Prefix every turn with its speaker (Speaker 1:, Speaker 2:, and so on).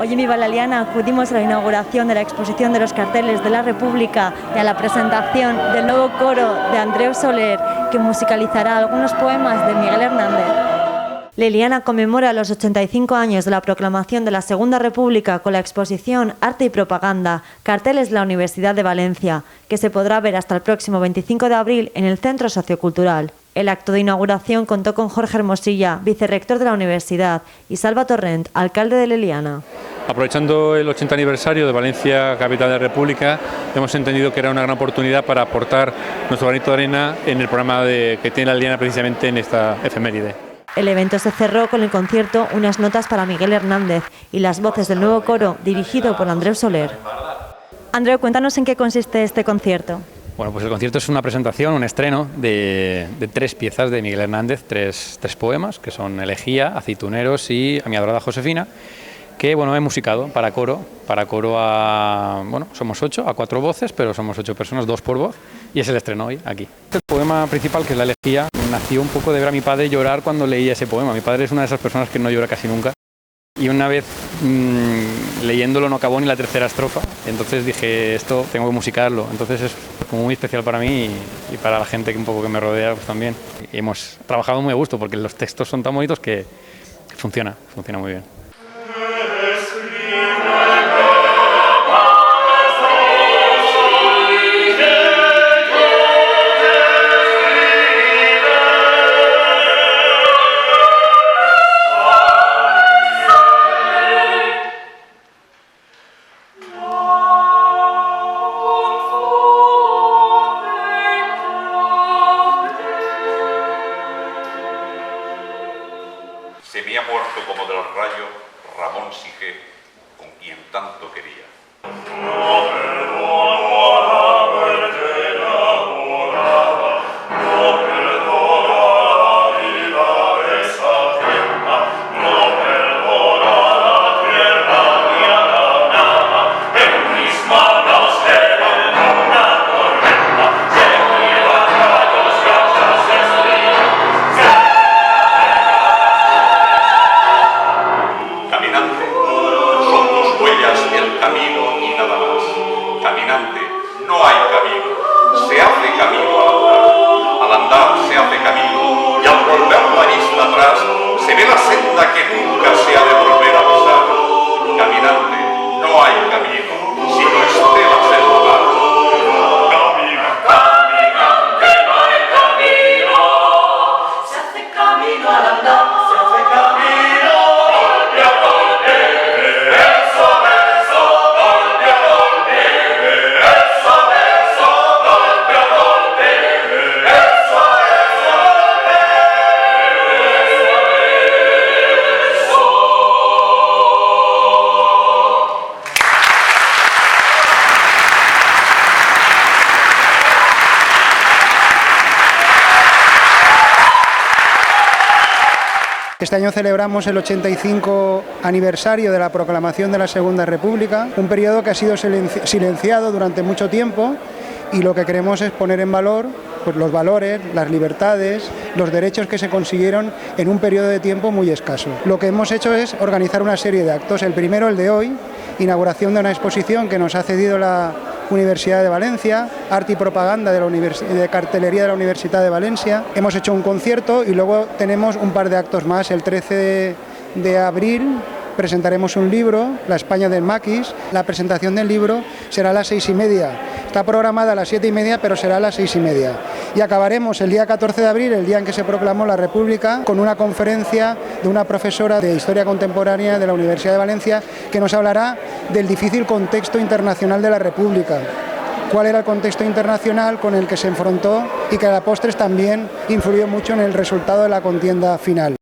Speaker 1: Hoy en Viva la Liana acudimos a la inauguración de la exposición de los carteles de la República y a la presentación del nuevo coro de Andreu Soler, que musicalizará algunos poemas de Miguel Hernández. Leliana conmemora los 85 años de la proclamación de la Segunda República con la exposición Arte y Propaganda, carteles de la Universidad de Valencia, que se podrá ver hasta el próximo 25 de abril en el Centro Sociocultural. El acto de inauguración contó con Jorge Hermosilla, vicerrector de la universidad, y Salva Torrent, alcalde de Leliana.
Speaker 2: Aprovechando el 80 aniversario de Valencia, capital de la República, hemos entendido que era una gran oportunidad para aportar nuestro granito de arena en el programa que tiene la Leliana precisamente en esta efeméride.
Speaker 1: El evento se cerró con el concierto Unas notas para Miguel Hernández y las voces del nuevo coro dirigido por Andreu Soler. Andreu, cuéntanos en qué consiste este concierto.
Speaker 3: Bueno, pues el concierto es una presentación, un estreno de 3 piezas de Miguel Hernández, tres poemas, que son Elegía, Aceituneros y A mi adorada Josefina, que bueno, he musicado para coro somos 8, a 4 voces, pero somos 8 personas, 2 por voz, y es el estreno hoy aquí. El poema principal, que es La Elegía, nació un poco de ver a mi padre llorar cuando leía ese poema. Mi padre es una de esas personas que no llora casi nunca, y una vez leyéndolo no acabó ni la tercera estrofa, entonces dije, esto tengo que musicarlo, entonces es como muy especial para mí y para la gente que un poco que me rodea pues también. Y hemos trabajado muy a gusto porque los textos son tan bonitos que funciona muy bien.
Speaker 4: Se me ha muerto como de los rayos Ramón Sige, con quien tanto quería. Caminante, no hay camino, se hace camino al andar se hace camino, y al volver la vista atrás, se ve la senda que nunca se ha de volver a pisar. Caminante, no hay camino, si no esté la selva.
Speaker 5: Caminante, no hay camino, se hace camino al andar, se hace camino, golpe a golpe, verso a verso, golpe a golpe.
Speaker 6: Este año celebramos el 85 aniversario de la proclamación de la Segunda República, un periodo que ha sido silenciado durante mucho tiempo, y lo que queremos es poner en valor pues, los valores, las libertades, los derechos que se consiguieron en un periodo de tiempo muy escaso. Lo que hemos hecho es organizar una serie de actos. El primero, el de hoy, inauguración de una exposición que nos ha cedido la Universidad de Valencia, Arte y Propaganda de Cartelería de la Universidad de Valencia. Hemos hecho un concierto y luego tenemos un par de actos más. El 13 de abril presentaremos un libro, La España del Maquis. La presentación del libro será a las 6:30. Está programada a las 7:30, pero será a las 6:30. Y acabaremos el día 14 de abril, el día en que se proclamó la República, con una conferencia de una profesora de Historia Contemporánea de la Universidad de Valencia, que nos hablará del difícil contexto internacional de la República. Cuál era el contexto internacional con el que se enfrentó y que a la postres también influyó mucho en el resultado de la contienda final.